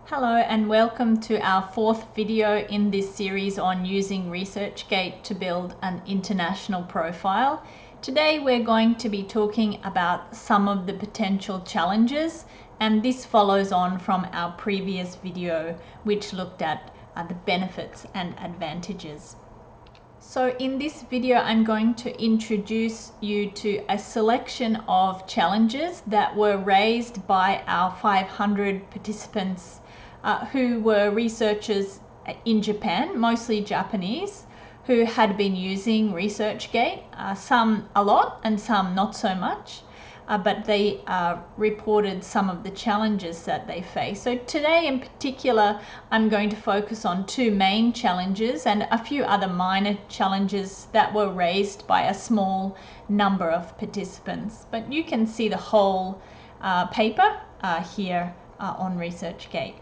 Hello and welcome to our fourth video in this series on using ResearchGate to build an international profile. Today we're going to be talking about some of the potential challenges, and this follows on from our previous video which looked at the benefits and advantages. So in this video I'm going to introduce you to a selection of challenges that were raised by our 500 participants who were researchers in Japan, mostly Japanese, who had been using ResearchGate, some a lot and some not so much, but they reported some of the challenges that they face. So today in particular, I'm going to focus on two main challenges and a few other minor challenges that were raised by a small number of participants. But you can see the whole paper here on ResearchGate.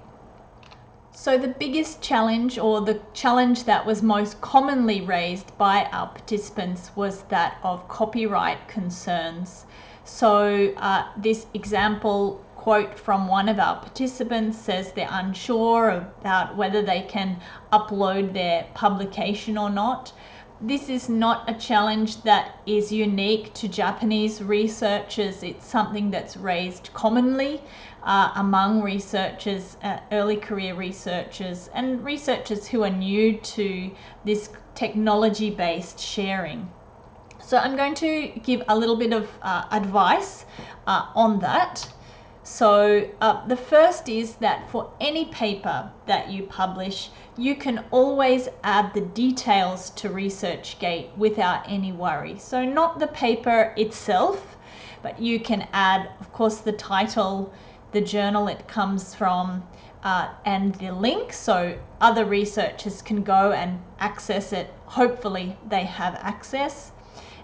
So the biggest challenge, or the challenge that was most commonly raised by our participants, was that of copyright concerns. So this example quote from one of our participants says they're unsure about whether they can upload their publication or not. This is not a challenge that is unique to Japanese researchers. It's something that's raised commonly among researchers, early career researchers, and researchers who are new to this technology-based sharing. So I'm going to give a little bit of advice on that. So the first is that for any paper that you publish, you can always add the details to ResearchGate without any worry. So not the paper itself, but you can add, of course, the title, the journal it comes from, and the link, so other researchers can go and access it. Hopefully they have access.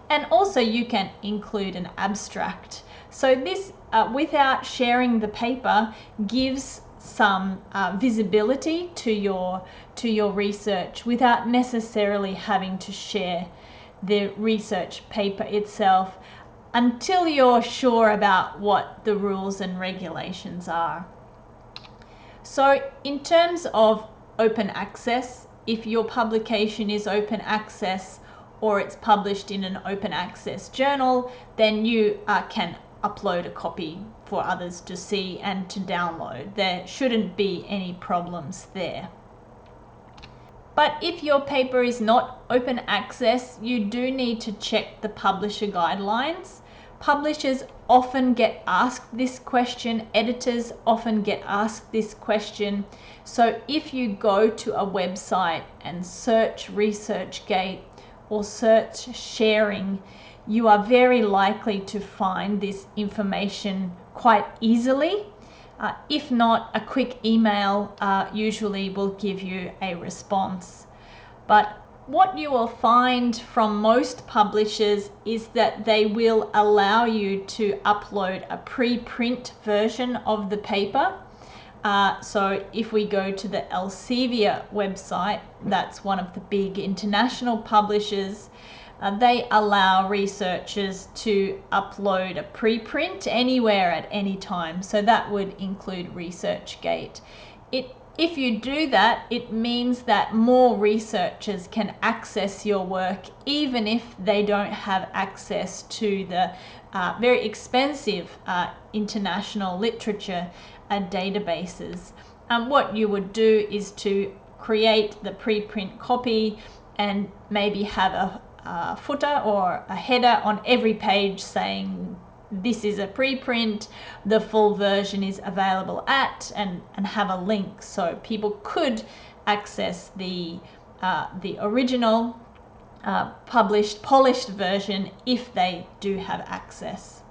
And also you can include an abstract. So this, without sharing the paper, gives some visibility to your research without necessarily having to share the research paper itself until you're sure about what the rules and regulations are. So in terms of open access, if your publication is open access or it's published in an open access journal, then you can upload a copy for others to see and to download. There shouldn't be any problems there. But if your paper is not open access, you do need to check the publisher guidelines. Publishers often get asked this question, editors often get asked this question. So if you go to a website and search ResearchGate or search sharing, you are very likely to find this information quite easily. If not, a quick email usually will give you a response. But what you will find from most publishers is that they will allow you to upload a preprint version of the paper. So if we go to the Elsevier website, that's one of the big international publishers, they allow researchers to upload a preprint anywhere at any time. So that would include ResearchGate. If you do that, it means that more researchers can access your work even if they don't have access to the very expensive international literature databases. What you would do is to create the preprint copy and maybe have a footer or a header on every page saying this is a preprint, the full version is available at, and have a link so people could access the original published, polished version if they do have access.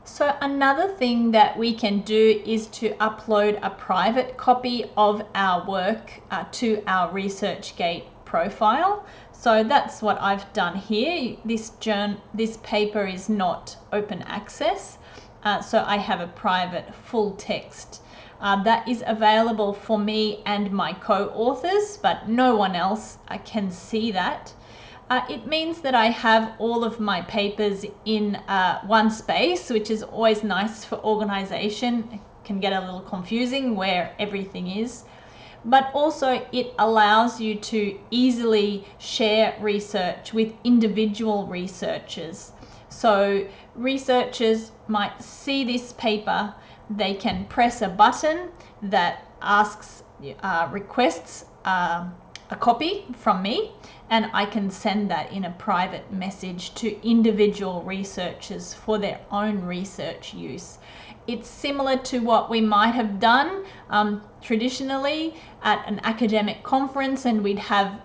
So another thing that we can do is to upload a private copy of our work to our ResearchGate profile. So that's what I've done here. This paper is not open access, so I have a private full text that is available for me and my co-authors, but no one else can see that. It means that I have all of my papers in one space, which is always nice for organization. It can get a little confusing where everything is. But also it allows you to easily share research with individual researchers. So researchers might see this paper, they can press a button that requests a copy from me, and I can send that in a private message to individual researchers for their own research use. It's similar to what we might have done traditionally at an academic conference, and we'd have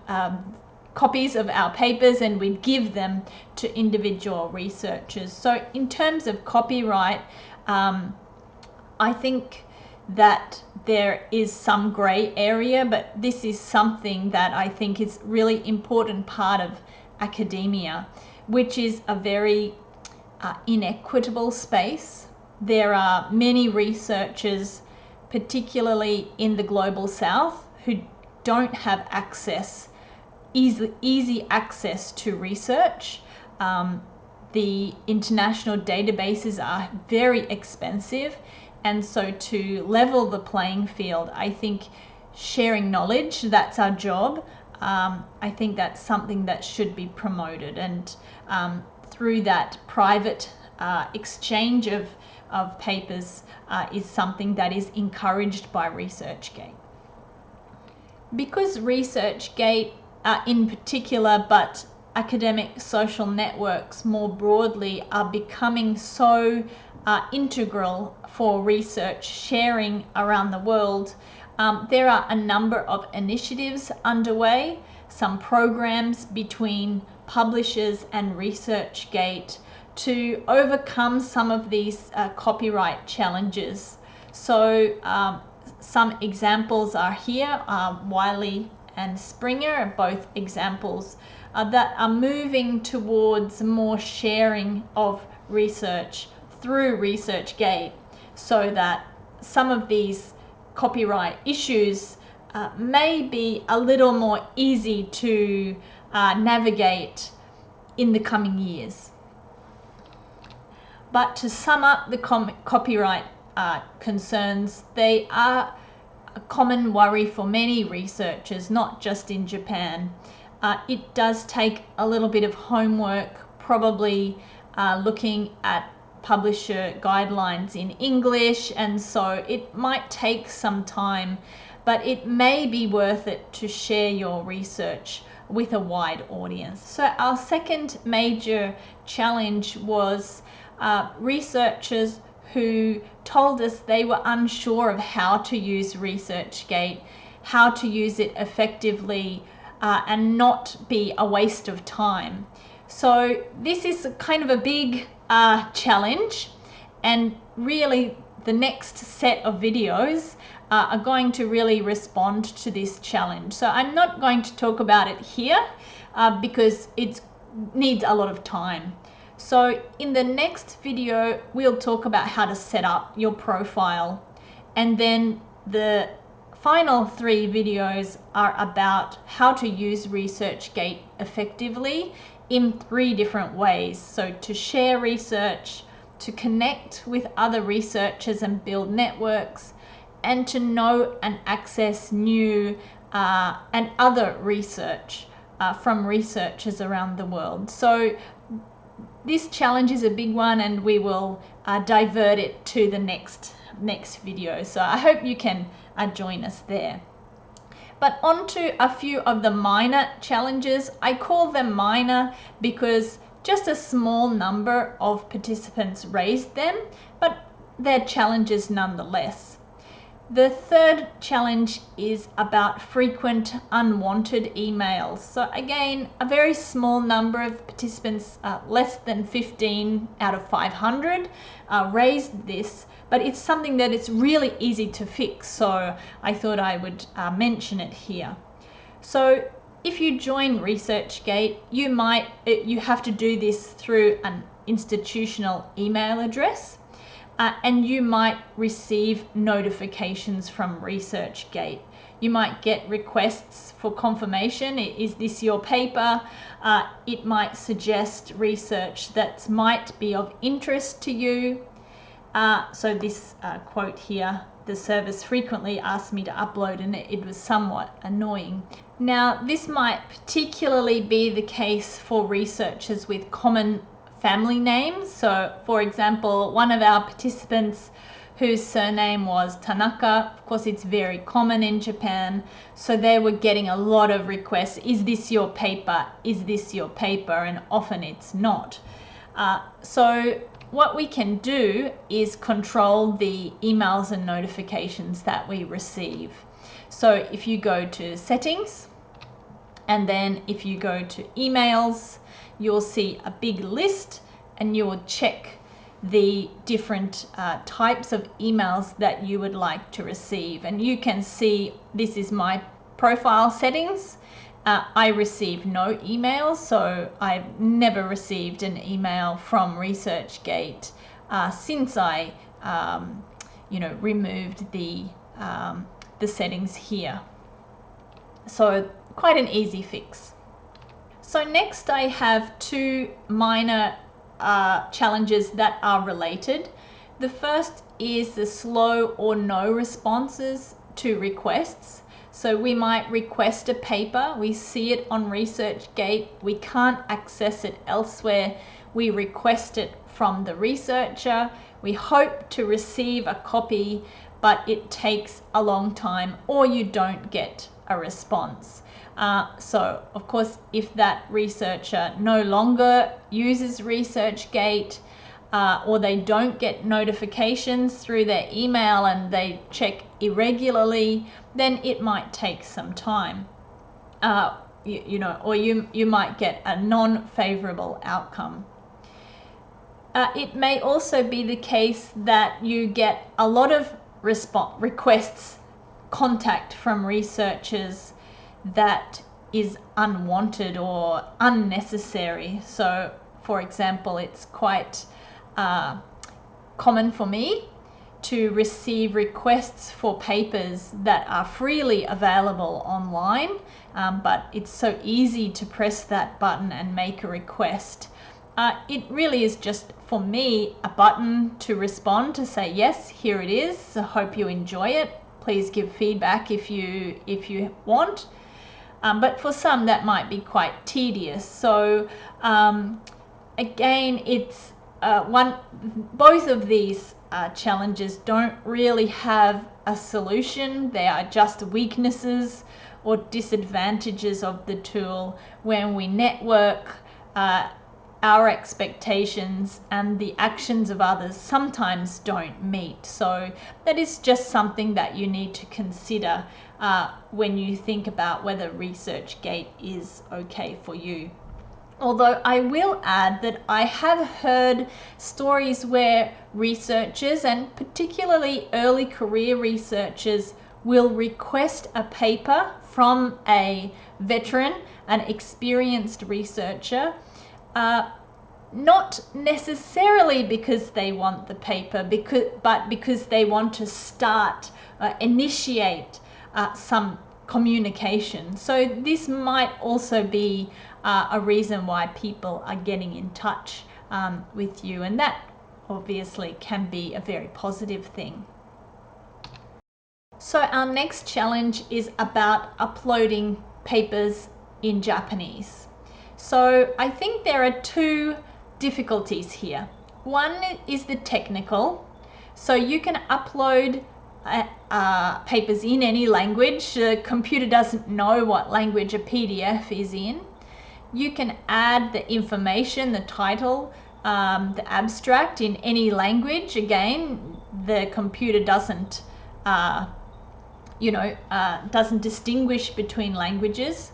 copies of our papers and we'd give them to individual researchers. So in terms of copyright, I think that there is some grey area, but this is something that I think is really important part of academia, which is a very inequitable space. There are many researchers, particularly in the global south, who don't have easy access to research. The international databases are very expensive, and so to level the playing field, I think sharing knowledge, that's our job. I think that's something that should be promoted, and through that private exchange of papers is something that is encouraged by ResearchGate. Because ResearchGate in particular, but academic social networks more broadly, are becoming so integral for research sharing around the world, there are a number of initiatives underway, some programs between publishers and ResearchGate to overcome some of these copyright challenges. So some examples are here. Wiley and Springer are both examples that are moving towards more sharing of research through ResearchGate, so that some of these copyright issues may be a little more easy to navigate in the coming years. But to sum up the copyright concerns, they are a common worry for many researchers, not just in Japan. It does take a little bit of homework, probably looking at publisher guidelines in English, and so it might take some time, but it may be worth it to share your research with a wide audience. So our second major challenge was researchers who told us they were unsure of how to use ResearchGate, how to use it effectively and not be a waste of time. So this is kind of a big challenge, and really the next set of videos are going to really respond to this challenge. So I'm not going to talk about it here because it needs a lot of time. So in the next video, we'll talk about how to set up your profile, and then the final 3 videos are about how to use ResearchGate effectively in 3 different ways. So to share research, to connect with other researchers and build networks, and to know and access new and other research from researchers around the world. So this challenge is a big one, and we will divert it to the next video. So I hope you can join us there. But on to a few of the minor challenges. I call them minor because just a small number of participants raised them, but they're challenges nonetheless. The third challenge is about frequent unwanted emails. So again, a very small number of participants, less than 15 out of 500, raised this, but it's something that it's really easy to fix, so I thought I would mention it here. So if you join ResearchGate, you have to do this through an institutional email address. And you might receive notifications from ResearchGate. You might get requests for confirmation. Is this your paper? It might suggest research that might be of interest to you. So this quote here, the service frequently asked me to upload, and it was somewhat annoying. Now, this might particularly be the case for researchers with common family names. So, for example, one of our participants whose surname was Tanaka, of course it's very common in Japan, so they were getting a lot of requests, is this your paper, is this your paper, and often it's not. So what we can do is control the emails and notifications that we receive. So if you go to settings, and then if you go to emails, you'll see a big list, and you will check the different types of emails that you would like to receive. And you can see this is my profile settings. I receive no emails, so I've never received an email from ResearchGate since I removed the settings here. So quite an easy fix. So next I have two minor challenges that are related. The first is the slow or no responses to requests. So we might request a paper, we see it on ResearchGate, we can't access it elsewhere, we request it from the researcher, we hope to receive a copy, but it takes a long time, or you don't get a response. So of course, if that researcher no longer uses ResearchGate, or they don't get notifications through their email and they check irregularly, then it might take some time. Or you might get a non-favorable outcome. It may also be the case that you get a lot of requests, contact from researchers that is unwanted or unnecessary. So for example, it's quite common for me to receive requests for papers that are freely available online, but it's so easy to press that button and make a request. It really is just, for me, a button to respond to say, yes, here it is, I hope you enjoy it, please give feedback if you want. But for some that might be quite tedious. So again, it's both of these challenges don't really have a solution. They are just weaknesses or disadvantages of the tool when we network our expectations and the actions of others sometimes don't meet. So that is just something that you need to consider when you think about whether ResearchGate is okay for you. Although I will add that I have heard stories where researchers, and particularly early career researchers, will request a paper from a veteran, an experienced researcher, not necessarily because they want the paper, but because they want to initiate some communication. So this might also be a reason why people are getting in touch with you, and that obviously can be a very positive thing. So our next challenge is about uploading papers in Japanese. So I think there are two difficulties here. One is the technical. So you can upload papers in any language. The computer doesn't know what language a PDF is in. You can add the information, the title, the abstract in any language. Again, the computer doesn't doesn't distinguish between languages.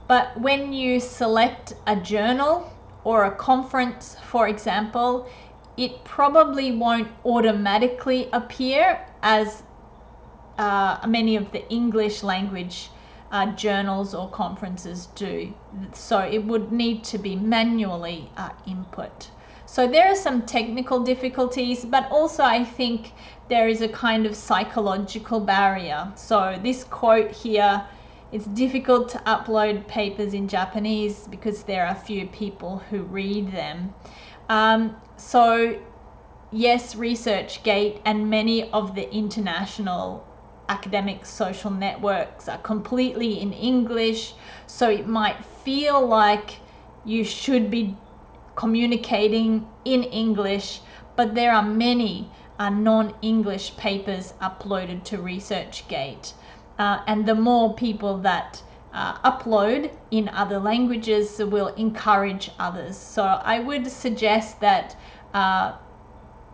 But when you select a journal or a conference, for example, it probably won't automatically appear as many of the English language journals or conferences do. So it would need to be manually input. So there are some technical difficulties, but also I think there is a kind of psychological barrier. So this quote here, it's difficult to upload papers in Japanese because there are few people who read them. So yes, ResearchGate and many of the international academic social networks are completely in English, so it might feel like you should be communicating in English, but there are many non-English papers uploaded to ResearchGate, and the more people that upload in other languages will encourage others. So I would suggest that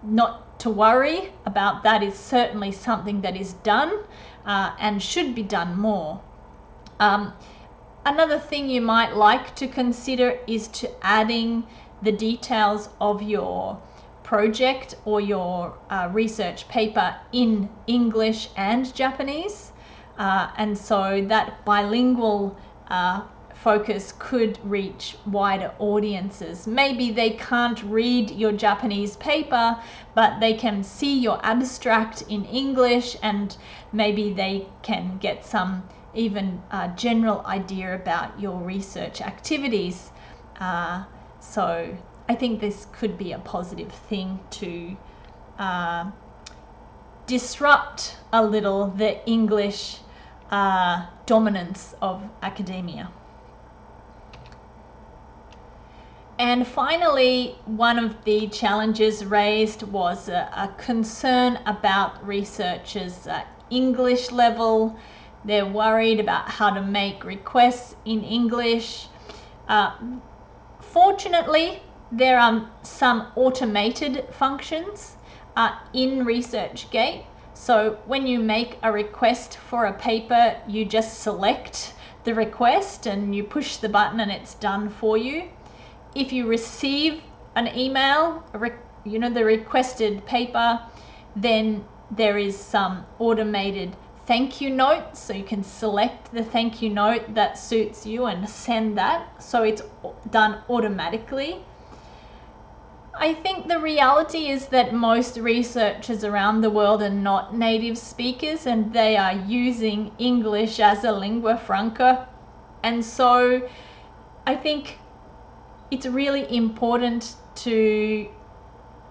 not to worry about that. Is certainly something that is done and should be done more. Another thing you might like to consider is to adding the details of your project or your research paper in English and Japanese, and so that bilingual focus could reach wider audiences. Maybe they can't read your Japanese paper, but they can see your abstract in English, and maybe they can get some even general idea about your research activities. So I think this could be a positive thing to disrupt a little the English dominance of academia. And finally, one of the challenges raised was a concern about researchers' English level. They're worried about how to make requests in English. Fortunately, there are some automated functions in ResearchGate. So when you make a request for a paper, you just select the request and you push the button and it's done for you. If you receive an email, the requested paper, then there is some automated thank you note. So you can select the thank you note that suits you and send that. So it's done automatically. I think the reality is that most researchers around the world are not native speakers and they are using English as a lingua franca. And so I think it's really important to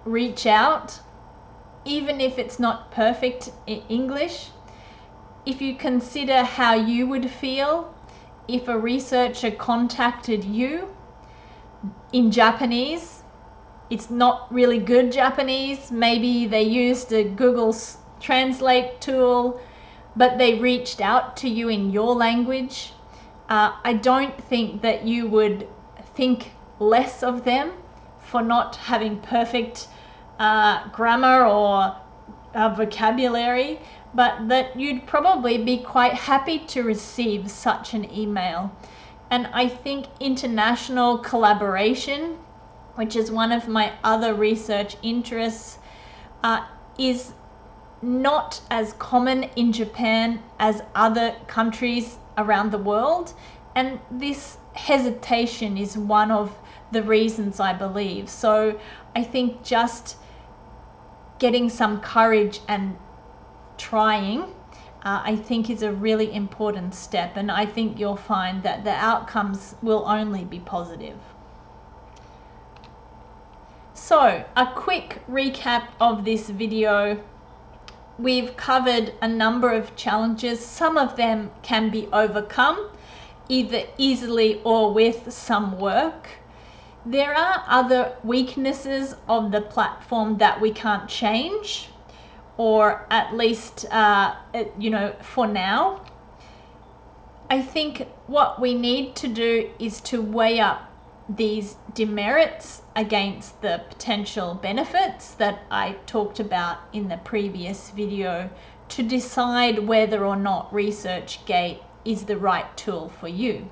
reach out, even if it's not perfect in English. If you consider how you would feel if a researcher contacted you in Japanese, it's not really good Japanese, maybe they used a Google Translate tool, but they reached out to you in your language, I don't think that you would think less of them for not having perfect grammar or vocabulary, but that you'd probably be quite happy to receive such an email. And I think international collaboration, which is one of my other research interests, is not as common in Japan as other countries around the world. And this hesitation is one of the reasons, I believe. So I think just getting some courage and trying, I think is a really important step. And I think you'll find that the outcomes will only be positive. So a quick recap of this video. We've covered a number of challenges. Some of them can be overcome, either easily or with some work. There are other weaknesses of the platform that we can't change, or at least, for now. I think what we need to do is to weigh up these demerits against the potential benefits that I talked about in the previous video to decide whether or not ResearchGate is the right tool for you.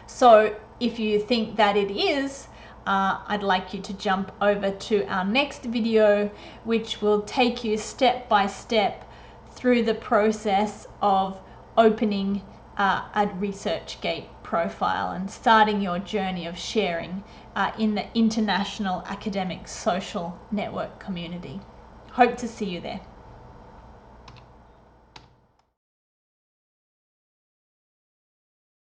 So if you think that it is, I'd like you to jump over to our next video, which will take you step by step through the process of opening a ResearchGate profile and starting your journey of sharing in the international academic social network community. Hope to see you there.